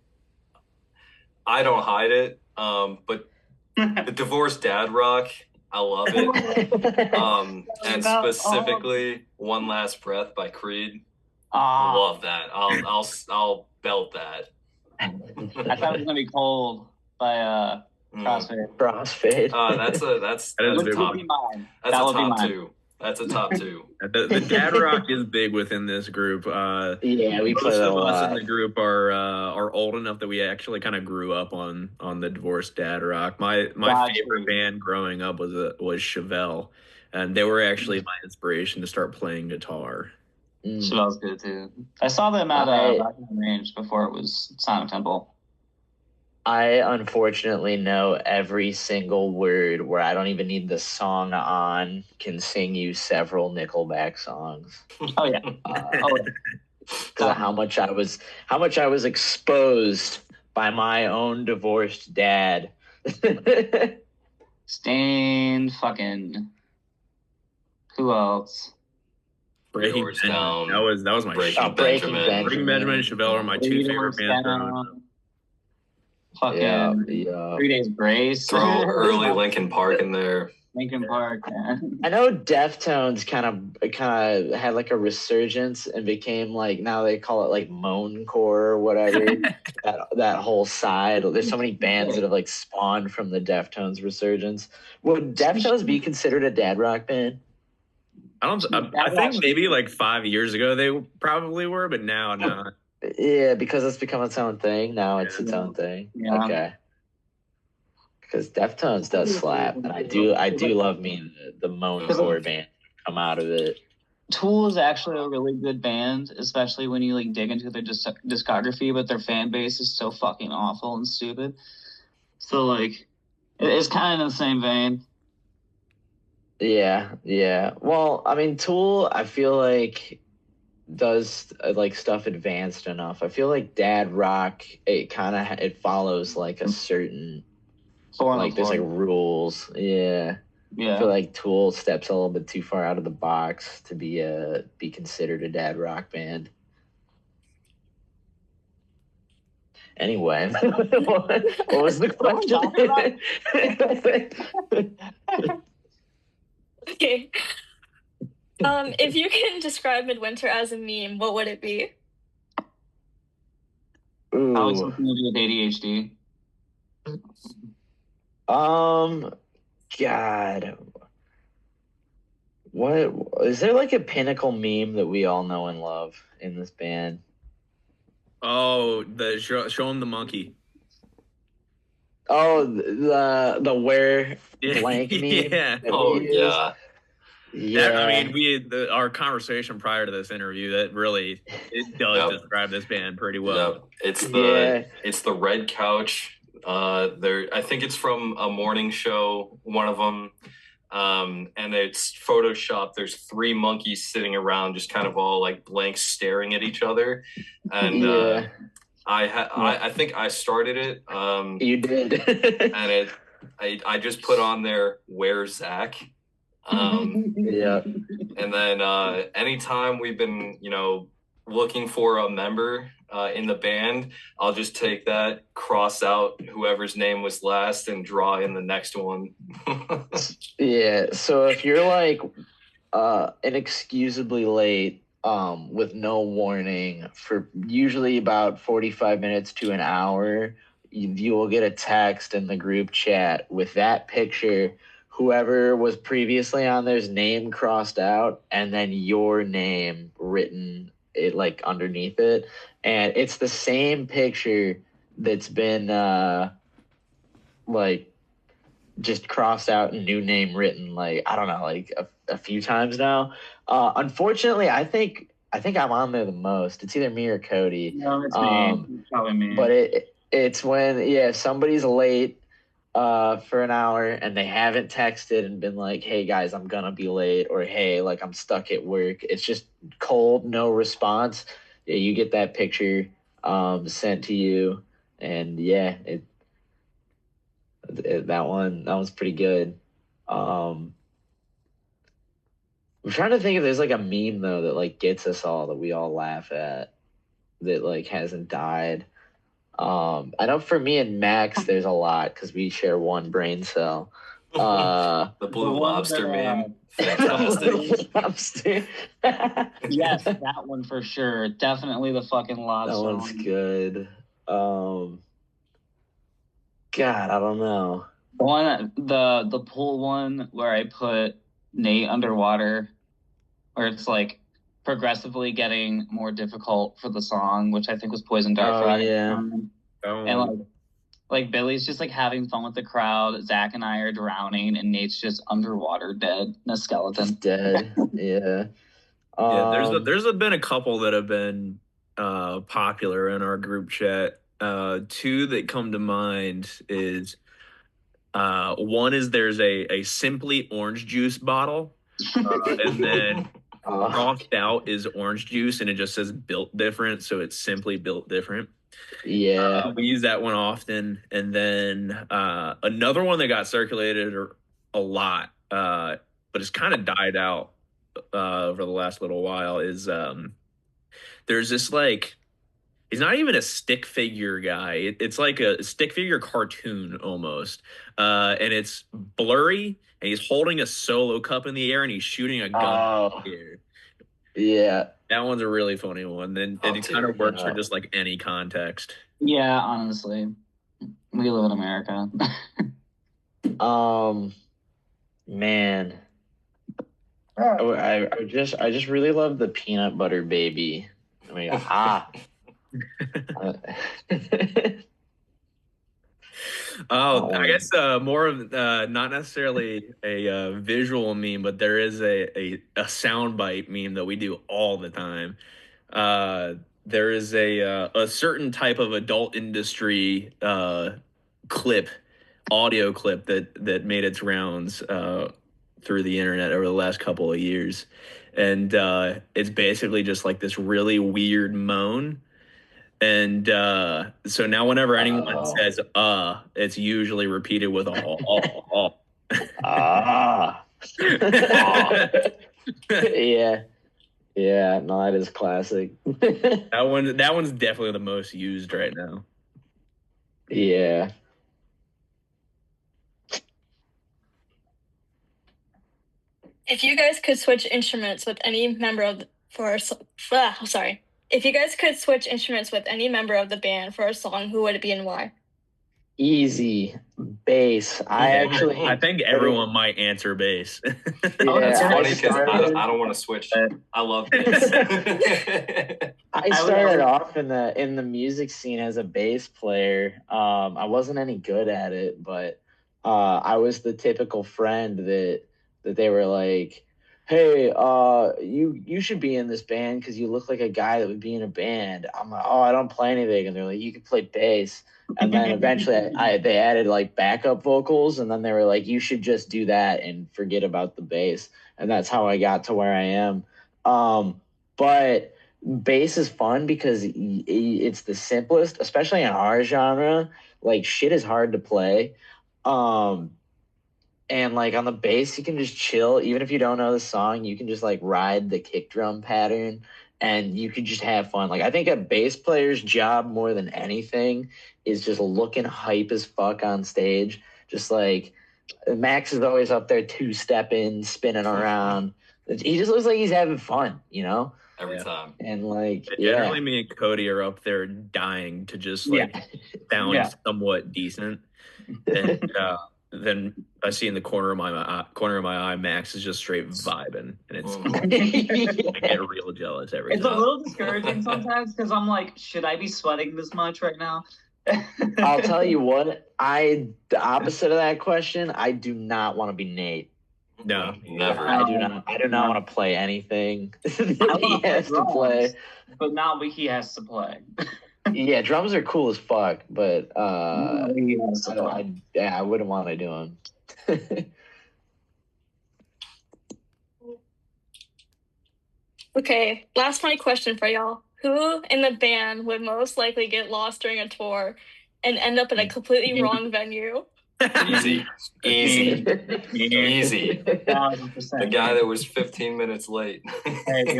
don't hide it. But the Divorced Dad Rock, I love it. And specifically One Last Breath by Creed. I love that. I'll belt that. I thought it was gonna be Cold by Crossfade. That's a top. That's a top two. That's a top two. The dad rock is big within this group. Yeah, we play most a of lot. us in the group are old enough that we actually kind of grew up on the Divorced Dad Rock. My favorite band growing up was Chevelle, and they were actually my inspiration to start playing guitar. Chevelle's good too. I saw them at Rock and Range before it was Sonic Temple. I unfortunately know every single word where I don't even need the song on, can sing you several Nickelback songs. Oh yeah. Because of how much I was exposed by my own divorced dad. Stained, fucking. Who else? Breaking Benjamin. That was my Breaking Benjamin. Breaking Benjamin and Chevelle are my two favorite bands. Fucking 3 Days Grace. Throw early Linkin Park in there. Linkin Park, man. I know Deftones kind of had like a resurgence and became like, now they call it like moancore or whatever. that whole side. There's so many bands that have like spawned from the Deftones resurgence. Would Deftones be considered a dad rock band? I think maybe like 5 years ago they probably were, but now not. Yeah, because it's become its own thing. Now it's its own thing. Yeah. Okay. because Deftones does slap, and I do love me the moancore band come out of it. Tool is actually a really good band, especially when you like dig into their discography, but their fan base is so fucking awful and stupid. So like, it's kind of in the same vein. Yeah. Well, I mean, Tool, I feel like does like stuff advanced enough. I feel like dad rock, it follows like a certain there's like rules. Yeah. I feel like Tool steps a little bit too far out of the box to be considered a dad rock band. Anyway, what was the question? Okay. If you can describe Midwinter as a meme, what would it be? How it's something to do with ADHD. God. What is there like a pinnacle meme that we all know and love in this band? Oh, show him the monkey. Oh, the wear blank meme. Yeah. Oh yeah. Yeah. I mean, our conversation prior to this interview it does describe this band pretty well. Yep. It's the red couch. I think it's from a morning show, one of them. And it's photoshopped. There's 3 monkeys sitting around, just kind of all like blank, staring at each other. And I think I started it. You did. And I just put on there, "Where's Zach?" Yeah. And then anytime we've been, looking for a member in the band, I'll just take that, cross out whoever's name was last, and draw in the next one. Yeah. So if you're like inexcusably late with no warning for usually about 45 minutes to an hour, you will get a text in the group chat with that picture, whoever was previously on there's name crossed out, and then your name written like underneath it. And it's the same picture that's been like just crossed out and new name written, like I don't know, like a few times now. Unfortunately, I think I'm on there the most. It's either me or Cody. No, it's me. It's probably me. But it's when somebody's late for an hour and they haven't texted and been like, "Hey guys, I'm gonna be late," or "Hey, like I'm stuck at work." It's just cold, no response. Yeah, you get that picture sent to you, and that one's pretty good. I'm trying to think if there's like a meme though that like gets us all, that we all laugh at, that like hasn't died. I know for me and Max, there's a lot because we share one brain cell. The blue lobster meme, fantastic. Lobster. Yes, that one for sure. Definitely the fucking lobster. That one's good. God, I don't know. The pool one where I put Nate underwater, where it's like progressively getting more difficult for the song, which I think was Poison Dart. Oh yeah. And like Billy's just like having fun with the crowd. Zach and I are drowning, and Nate's just underwater, dead, in a skeleton. Just dead. Yeah. There's been a couple that have been popular in our group chat. 2 that come to mind is one is there's a Simply orange juice bottle, and then crossed out is orange juice, and it just says built different, so it's Simply built different. Yeah. We use that one often. And then another one that got circulated a lot, but it's kind of died out over the last little while, is there's this like, he's not even a stick figure guy. It's like a stick figure cartoon almost. And it's blurry, and he's holding a solo cup in the air, and he's shooting a gun in the air. Yeah. That one's a really funny one. And it kind of works for just like any context. Yeah, honestly. We live in America. Man. I just really love the peanut butter baby. I mean, Oh, I guess more of not necessarily a visual meme, but there is a soundbite meme that we do all the time. There is a certain type of adult industry clip, audio clip that made its rounds through the internet over the last couple of years, and it's basically just like this really weird moan. And so now whenever anyone says it's usually repeated with a Ah. Yeah. Yeah, no, that is classic. That one's definitely the most used right now. Yeah. If you guys could switch instruments with any member of If you guys could switch instruments with any member of the band for a song, who would it be and why? Easy bass. I think everyone might answer bass. Yeah, that's funny because I don't want to switch. I love bass. I started off in the music scene as a bass player. I wasn't any good at it, but I was the typical friend that they were like, "Hey, you should be in this band because you look like a guy that would be in a band." I'm like, "Oh, I don't play anything," and they're like, "You can play bass." And then eventually they added like backup vocals, and then they were like, "You should just do that and forget about the bass." And that's how I got to where I am. But bass is fun because it's the simplest, especially in our genre. Like shit is hard to play. And like on the bass, you can just chill. Even if you don't know the song, you can just like ride the kick drum pattern and you can just have fun. Like I think a bass player's job more than anything is just looking hype as fuck on stage. Just like Max is always up there two-stepping, spinning around. He just looks like he's having fun, you know? Every time. And like generally me and Cody are up there dying to just like sound somewhat decent. And then I see in the corner of my eye, Max is just straight vibing, and it's I get real jealous every time. It's a little discouraging sometimes because I'm like, should I be sweating this much right now? I'll tell you what, the opposite of that question, I do not want to be Nate. No, never. I do not want to play anything that he has to play. But now he has to play. Yeah, drums are cool as fuck, but I wouldn't want to do them. Okay, last funny question for y'all. Who in the band would most likely get lost during a tour and end up in a completely wrong venue? Easy. 1,000%. The guy that was 15 minutes late. Hey,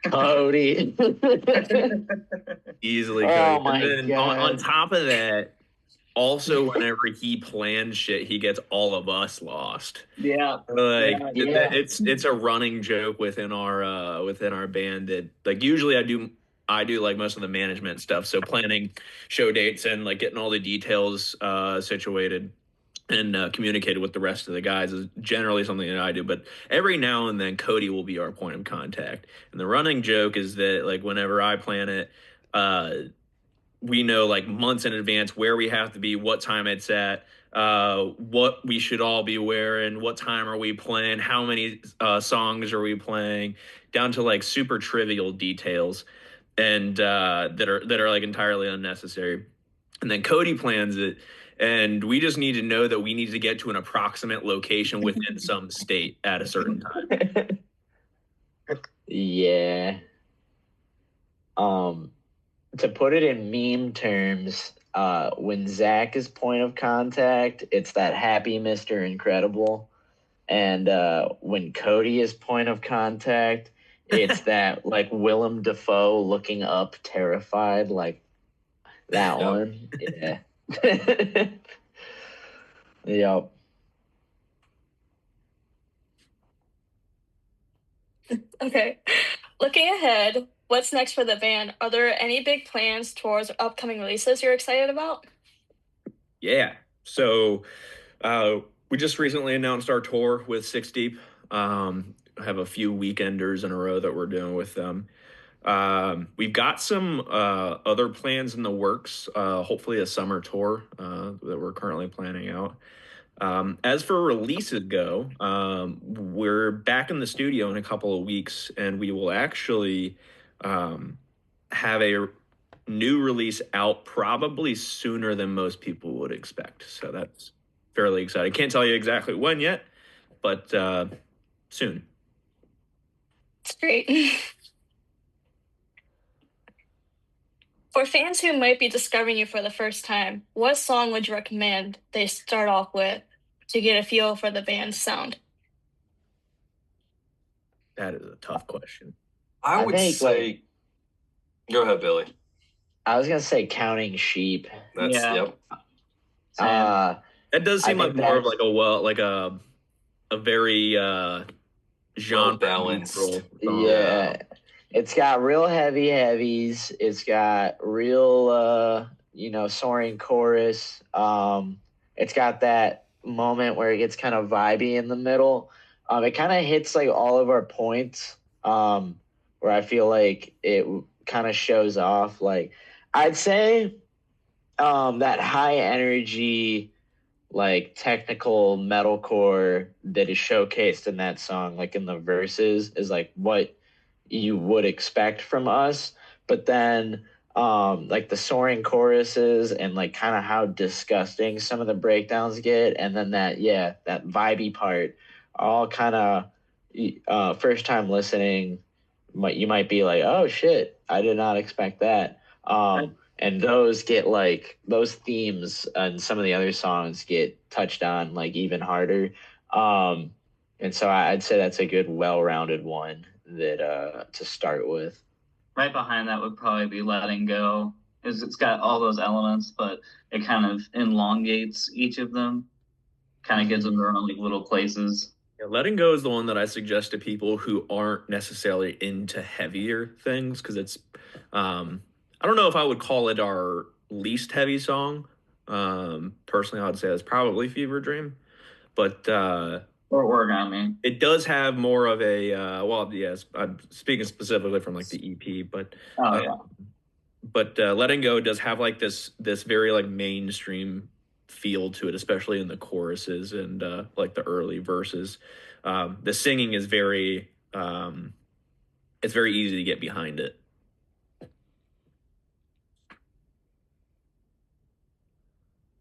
Cody. Easily. Oh my God. On top of that, also whenever he plans shit, he gets all of us lost. Yeah. It's a running joke within our band that like usually I do like most of the management stuff, so planning show dates and like getting all the details situated and communicated with the rest of the guys is generally something that I do. But every now and then, Cody will be our point of contact. And the running joke is that like whenever I plan it, we know like months in advance where we have to be, what time it's at, what we should all be wearing, what time are we playing, how many songs are we playing, down to like super trivial details, and that are like entirely unnecessary. And then Cody plans it, and we just need to know that we need to get to an approximate location within some state at a certain time. Yeah. To put it in meme terms, when Zach is point of contact, it's that happy Mr. Incredible. And when Cody is point of contact, it's that like Willem Dafoe looking up terrified, like that one. Yeah. Yep. Okay. Looking ahead, what's next for the band? Are there any big plans towards upcoming releases you're excited about? Yeah. So we just recently announced our tour with Six Deep. I have a few weekenders in a row that we're doing with them. We've got some other plans in the works, hopefully a summer tour that we're currently planning out. As for releases go, we're back in the studio in a couple of weeks, and we will actually have a new release out probably sooner than most people would expect. So that's fairly exciting. Can't tell you exactly when yet, but soon. It's great. For fans who might be discovering you for the first time, what song would you recommend they start off with to get a feel for the band's sound? That is a tough question. I would think, say, go ahead, Billy. I was gonna say Counting Sheep. That's Yeah. yep. That does seem I like think more of that's- like a very genre balanced. neutral song. Yeah. It's got real heavies. It's got real soaring chorus. It's got that moment where it gets kind of vibey in the middle. It kind of hits like all of our points. Where I feel like it kind of shows off. Like I'd say that high energy, like technical metalcore that is showcased in that song, like in the verses, is like what you would expect from us. But then like the soaring choruses and like kind of how disgusting some of the breakdowns get, and then that vibey part, all kind of first time listening, you might be like, oh shit, I did not expect that. And those get like those themes and some of the other songs get touched on like even harder. And so I'd say that's a good, well-rounded one that to start with. Right behind that would probably be Letting Go. It's got all those elements, but it kind of elongates each of them, kind of gives them their own like little places. Yeah, Letting Go is the one that I suggest to people who aren't necessarily into heavier things, because it's I don't know if I would call it our least heavy song. Personally, I would say that's probably Fever Dream, but Or Origami. it does have more of a well, yes, I'm speaking specifically from like the EP, but Letting Go does have like this very like mainstream feel to it, especially in the choruses and like the early verses. The singing is very it's very easy to get behind it.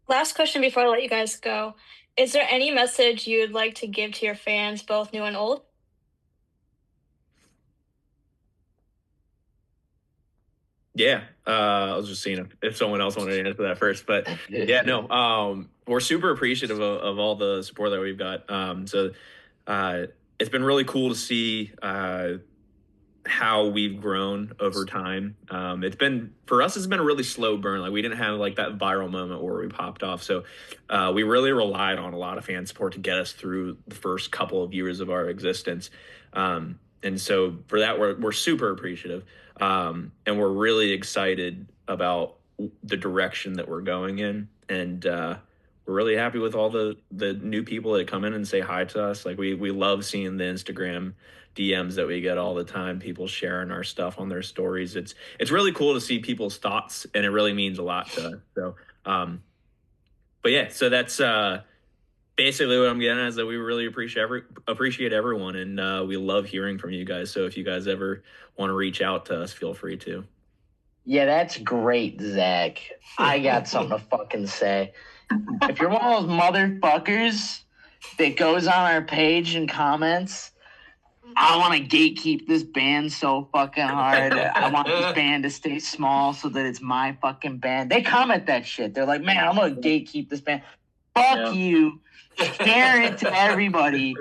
Last question before I let you guys go. Is there any message you'd like to give to your fans, both new and old? Yeah, I was just seeing if someone else wanted to answer that first, but yeah, no, we're super appreciative of all the support that we've got. So it's been really cool to see how we've grown over time. It's been, for us, it's been a really slow burn. Like we didn't have like that viral moment where we popped off. So we really relied on a lot of fan support to get us through the first couple of years of our existence. And so for that, we're super appreciative. And we're really excited about the direction that we're going in. And we're really happy with all the new people that come in and say hi to us. Like we love seeing the Instagram DMs that we get all the time, people sharing our stuff on their stories. It's really cool to see people's thoughts, and it really means a lot to us. So but yeah, so that's basically what I'm getting at, is that we really appreciate everyone, and we love hearing from you guys. So if you guys ever want to reach out to us, feel free to. Yeah, that's great, Zach. I got something to fucking say. If you're one of those motherfuckers that goes on our page and comments, I want to gatekeep this band so fucking hard. I want this band to stay small so that it's my fucking band. They comment that shit. They're like, man, I'm going to gatekeep this band. Fuck you. Share it to everybody.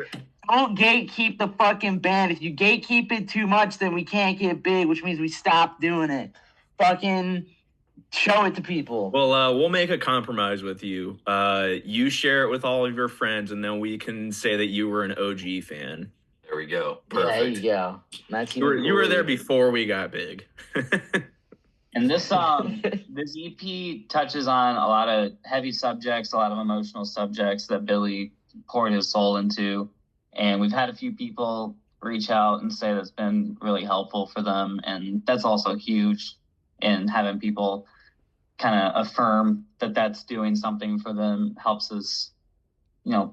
Don't gatekeep the fucking band. If you gatekeep it too much, then we can't get big, which means we stop doing it. Fucking show it to people. Well, we'll make a compromise with you. You share it with all of your friends, and then we can say that you were an OG fan. There we go. Perfect. There you go. That's You were there before we got big. And this this EP touches on a lot of heavy subjects, a lot of emotional subjects that Billy poured his soul into. And we've had a few people reach out and say that's been really helpful for them. And that's also huge in having people kind of affirm that that's doing something for them helps us,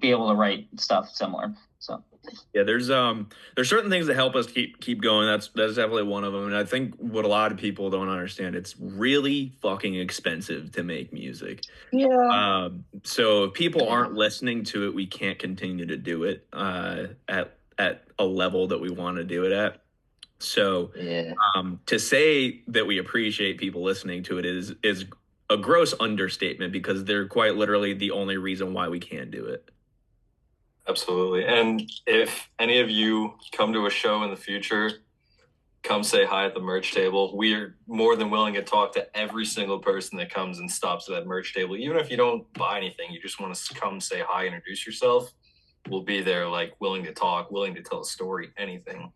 be able to write stuff similar. So yeah, there's certain things that help us keep going. That's definitely one of them. And I think what a lot of people don't understand, it's really fucking expensive to make music. yeah. So if people aren't listening to it, we can't continue to do it at a level that we want to do it at. So to say that we appreciate people listening to it is a gross understatement, because they're quite literally the only reason why we can do it. Absolutely. And if any of you come to a show in the future, come say hi at the merch table. We are more than willing to talk to every single person that comes and stops at that merch table. Even if you don't buy anything, you just want to come say hi, introduce yourself. We'll be there, like, willing to talk, willing to tell a story, anything.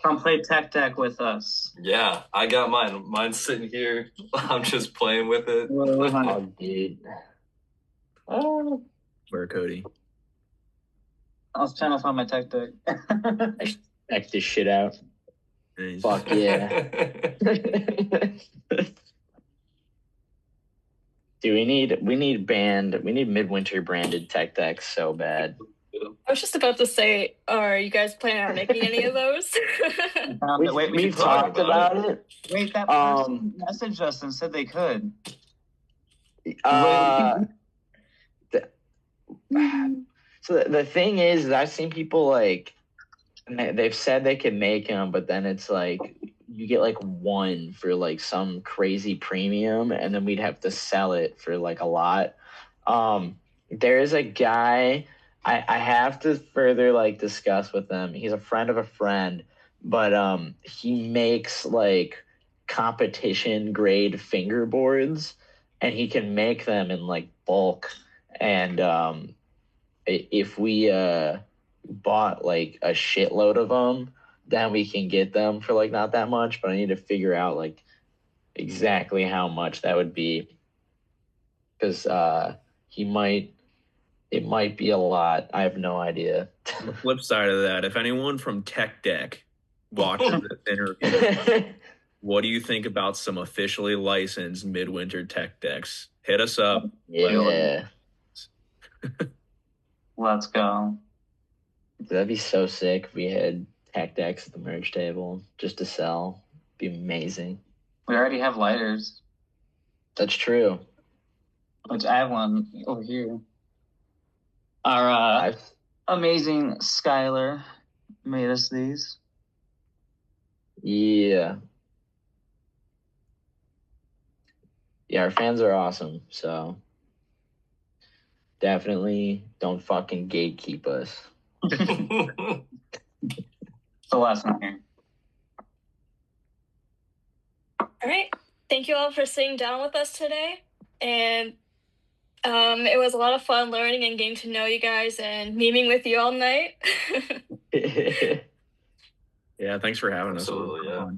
Come play Tech Deck with us. Yeah, I got mine. Mine's sitting here. I'm just playing with it. Oh, dude. Where, Cody? I was trying to find my Tech Deck. Act this shit out. Nice. Fuck yeah. Dude, we need Midwinter branded Tech Decks so bad. I was just about to say, are you guys planning on making any of those? We've talked about it. Wait, that person messaged us and said they could. So the thing is I've seen people like, they've said they can make them, but then it's like you get like one for like some crazy premium, and then we'd have to sell it for like a lot. There is a guy I have to further like discuss with him. He's a friend of a friend, but he makes like competition grade fingerboards, and he can make them in like bulk. And if we bought like a shitload of them, then we can get them for like not that much. But I need to figure out like exactly how much that would be, because it might be a lot. I have no idea. On the flip side of that, if anyone from Tech Deck watches this interview, what do you think about some officially licensed Midwinter Tech Decks? Hit us up. Yeah. Let's go. That'd be so sick if we had Tech Decks at the merge table just to sell. It'd be amazing. We already have lighters. That's true. Which I have one over here. Our amazing Skylar made us these. Yeah. Yeah, our fans are awesome, so definitely don't fucking gatekeep us. The last one here. All right. Thank you all for sitting down with us today. And it was a lot of fun learning and getting to know you guys and memeing with you all night. Yeah, thanks for having us. Absolutely, yeah.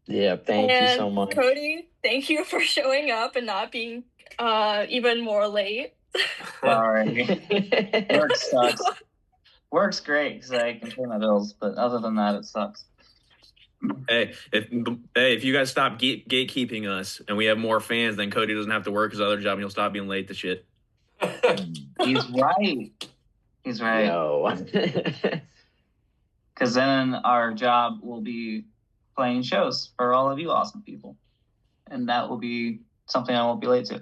Yeah, thank you so much. Cody, thank you for showing up and not being even more late. Sorry. Work sucks. Work's great because I can pay my bills, but other than that, it sucks. Hey, if you guys stop gatekeeping us and we have more fans, then Cody doesn't have to work his other job and he'll stop being late to shit. He's right. He's right. No. Because then our job will be playing shows for all of you awesome people. And that will be something I won't be late to.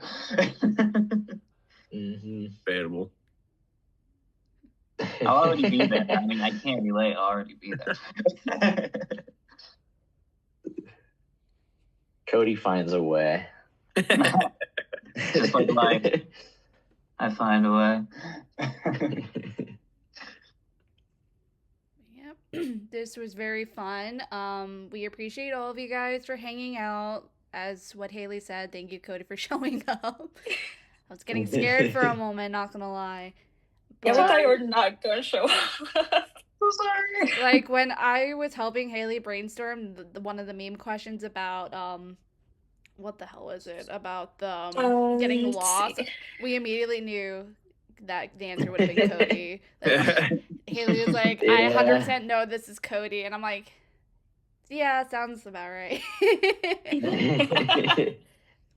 Debatable. I'll already be there. I mean, I can't be late. I'll already be there. Cody finds a way. Just like life. I find a way. Yep. This was very fun. We appreciate all of you guys for hanging out. As what Haley said, thank you, Cody, for showing up. I was getting scared for a moment, not gonna lie. Yeah, we thought you were not going to show up. So sorry. Like, when I was helping Haley brainstorm one of the meme questions about, what the hell was it? About the getting let's lost. see. We immediately knew that the answer would have been Cody. Like, Haley was like, I 100% know this is Cody. And I'm like, yeah, sounds about right.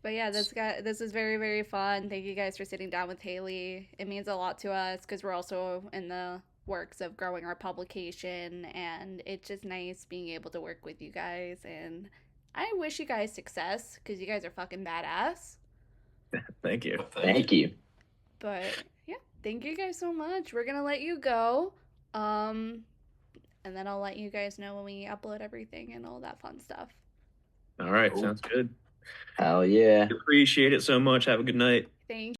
But yeah, this was very, very fun. Thank you guys for sitting down with Haley. It means a lot to us because we're also in the works of growing our publication, and it's just nice being able to work with you guys. And I wish you guys success because you guys are fucking badass. Thank you. Thank you. But yeah, thank you guys so much. We're gonna let you go. And then I'll let you guys know when we upload everything and all that fun stuff. All right, sounds good. Hell yeah. Appreciate it so much. Have a good night. Thank